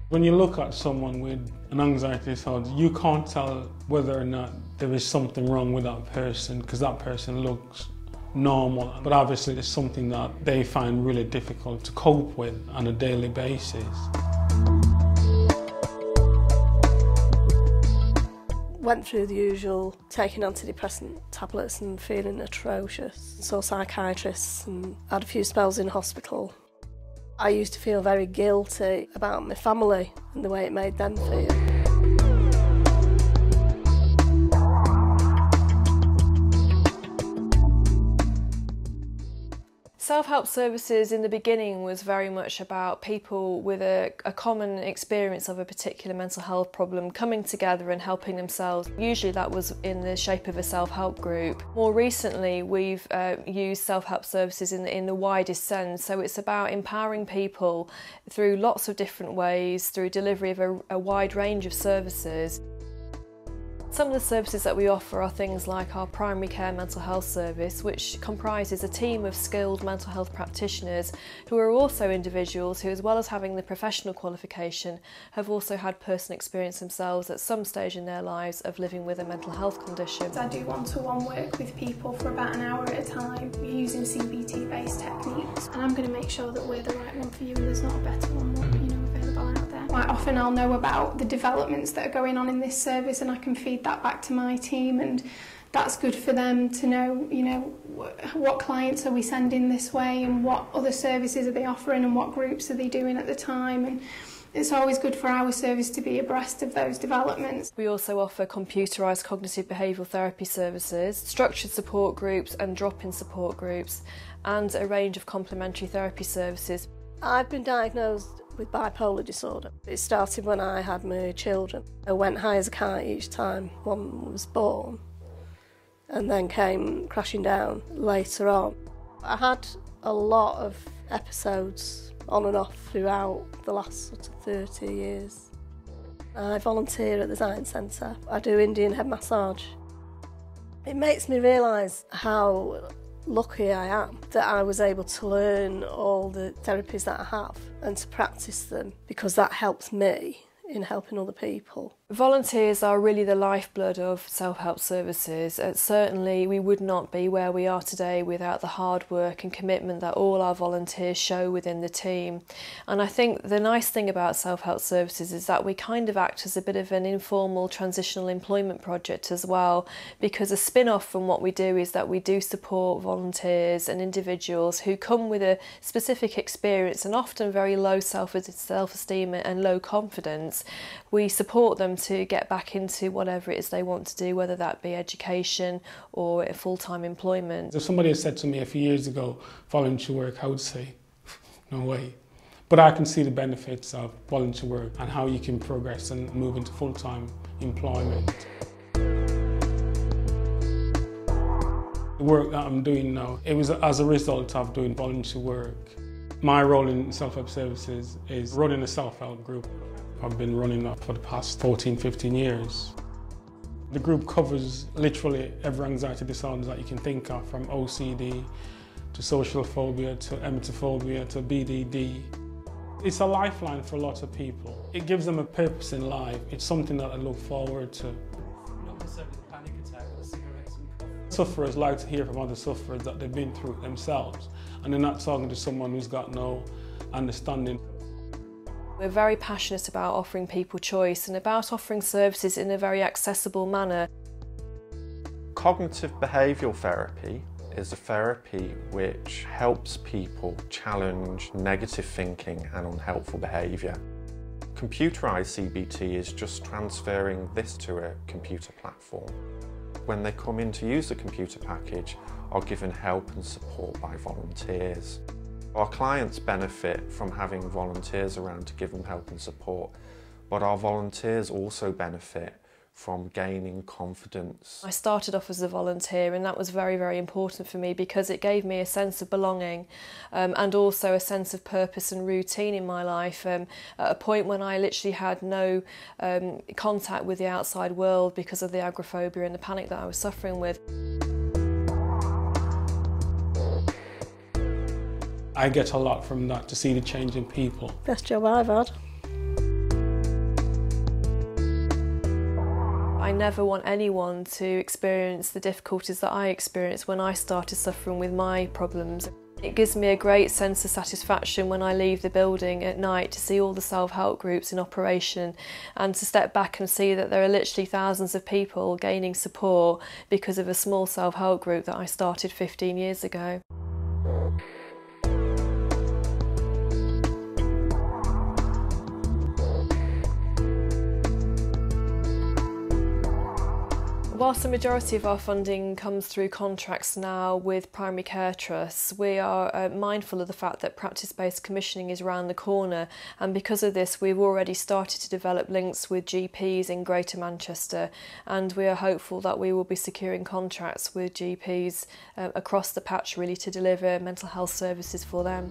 When you look at someone with an anxiety disorder, you can't tell whether or not there is something wrong with that person because that person looks normal. But obviously it's something that they find really difficult to cope with on a daily basis. Went through the usual, taking antidepressant tablets and feeling atrocious. Saw psychiatrists and had a few spells in hospital. I used to feel very guilty about my family and the way it made them feel. Self-help services in the beginning was very much about people with a common experience of a particular mental health problem coming together and helping themselves. Usually that was in the shape of a self-help group. More recently we've used self-help services in the widest sense, so it's about empowering people through lots of different ways, through delivery of a wide range of services. Some of the services that we offer are things like our primary care mental health service, which comprises a team of skilled mental health practitioners who are also individuals who, as well as having the professional qualification, have also had personal experience themselves at some stage in their lives of living with a mental health condition. I do one-to-one work with people for about an hour at a time using CBT-based techniques, and I'm going to make sure that we're the right one for you and there's not a better one available out there. Quite often I'll know about the developments that are going on in this service and I can feed that back to my team, and that's good for them to know, what clients are we sending this way and what other services are they offering and what groups are they doing at the time. And it's always good for our service to be abreast of those developments. We also offer computerised cognitive behavioural therapy services, structured support groups and drop-in support groups, and a range of complementary therapy services. I've been diagnosed with bipolar disorder. It started when I had my children. I went high as a kite each time one was born and then came crashing down later on. I had a lot of episodes on and off throughout the last sort of 30 years. I volunteer at the Zion Centre. I do Indian head massage. It makes me realise how lucky I am that I was able to learn all the therapies that I have and to practice them, because that helps me in helping other people. Volunteers are really the lifeblood of self-help services. Certainly we would not be where we are today without the hard work and commitment that all our volunteers show within the team. And I think the nice thing about self-help services is that we kind of act as a bit of an informal transitional employment project as well, because a spin-off from what we do is that we do support volunteers and individuals who come with a specific experience and often very low self-esteem and low confidence. We support them to get back into whatever it is they want to do, whether that be education or a full-time employment. If somebody had said to me a few years ago, volunteer work, I would say, no way. But I can see the benefits of volunteer work and how you can progress and move into full-time employment. The work that I'm doing now, it was as a result of doing volunteer work. My role in self-help services is running a self-help group. I've been running that for the past 14, 15 years. The group covers literally every anxiety disorder that you can think of, from OCD to social phobia to emetophobia to BDD. It's a lifeline for lots of people. It gives them a purpose in life. It's something that I look forward to. Not necessarily the panic attack, but the cigarettes and coffee. Sufferers like to hear from other sufferers that they've been through it themselves, and they're not talking to someone who's got no understanding. We're very passionate about offering people choice and about offering services in a very accessible manner. Cognitive behavioural therapy is a therapy which helps people challenge negative thinking and unhelpful behaviour. Computerised CBT is just transferring this to a computer platform. When they come in to use the computer package, are given help and support by volunteers. Our clients benefit from having volunteers around to give them help and support, but our volunteers also benefit from gaining confidence. I started off as a volunteer, and that was very, very important for me because it gave me a sense of belonging and also a sense of purpose and routine in my life. At a point when I literally had no contact with the outside world because of the agoraphobia and the panic that I was suffering with. I get a lot from that, to see the change in people. Best job I've had. I never want anyone to experience the difficulties that I experienced when I started suffering with my problems. It gives me a great sense of satisfaction when I leave the building at night to see all the self-help groups in operation and to step back and see that there are literally thousands of people gaining support because of a small self-help group that I started 15 years ago. Whilst the majority of our funding comes through contracts now with primary care trusts, we are mindful of the fact that practice-based commissioning is around the corner, and because of this we've already started to develop links with GPs in Greater Manchester, and we are hopeful that we will be securing contracts with GPs across the patch really to deliver mental health services for them.